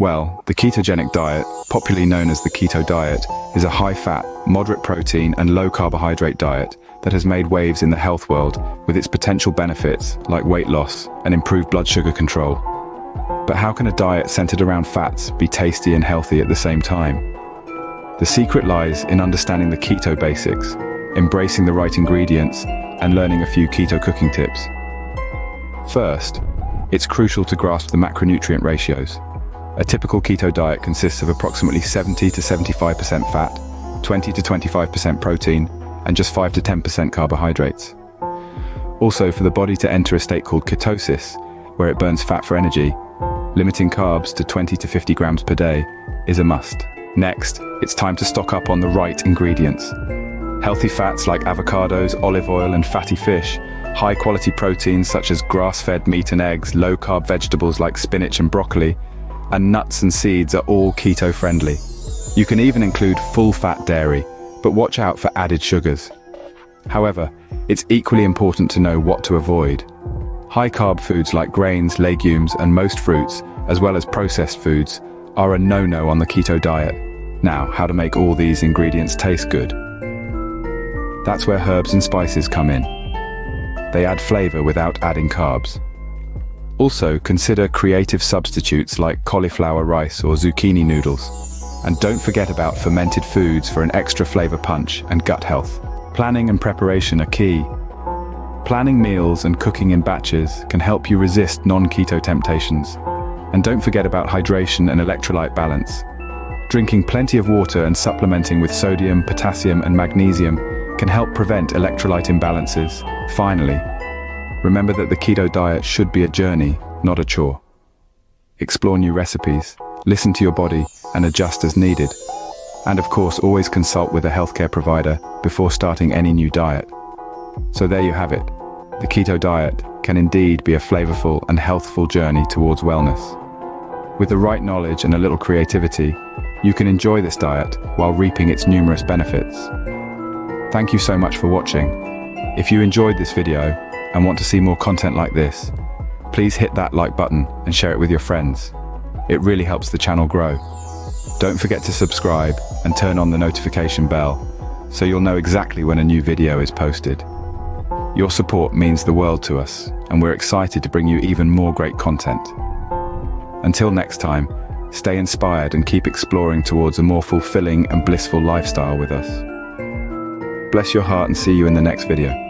Well, the ketogenic diet, popularly known as the keto diet, is a high-fat, moderate protein and low-carbohydrate diet that has made waves in the health world with its potential benefits like weight loss and improved blood sugar control. But how can a diet centered around fats be tasty and healthy at the same time? The secret lies in understanding the keto basics, embracing the right ingredients, and learning a few keto cooking tips. First, it's crucial to grasp the macronutrient ratios. A typical keto diet consists of approximately 70 to 75% fat, 20 to 25% protein, and just 5 to 10% carbohydrates. Also, for the body to enter a state called ketosis, where it burns fat for energy, limiting carbs to 20 to 50 grams per day is a must. Next, it's time to stock up on the right ingredients. Healthy fats like avocados, olive oil, and fatty fish, high-quality proteins such as grass-fed meat and eggs, low-carb vegetables like spinach and broccoli, and nuts and seeds are all keto-friendly. You can even include full-fat dairy, but watch out for added sugars. However, it's equally important to know what to avoid. High-carb foods like grains, legumes, and most fruits, as well as processed foods, are a no-no on the keto diet. Now, how to make all these ingredients taste good? That's where herbs and spices come in. They add flavor without adding carbs. Also, consider creative substitutes like cauliflower rice or zucchini noodles. And don't forget about fermented foods for an extra flavor punch and gut health. Planning and preparation are key. Planning meals and cooking in batches can help you resist non-keto temptations. And don't forget about hydration and electrolyte balance. Drinking plenty of water and supplementing with sodium, potassium, and magnesium can help prevent electrolyte imbalances. Finally, remember that the keto diet should be a journey, not a chore. Explore new recipes, listen to your body, and adjust as needed. And of course, always consult with a healthcare provider before starting any new diet. So there you have it. The keto diet can indeed be a flavorful and healthful journey towards wellness. With the right knowledge and a little creativity, you can enjoy this diet while reaping its numerous benefits. Thank you so much for watching. If you enjoyed this video and want to see more content like this, please hit that like button and share it with your friends. It really helps the channel grow. Don't forget to subscribe and turn on the notification bell so you'll know exactly when a new video is posted. Your support means the world to us, and we're excited to bring you even more great content. Until next time, stay inspired and keep exploring towards a more fulfilling and blissful lifestyle with us. Bless your heart and see you in the next video.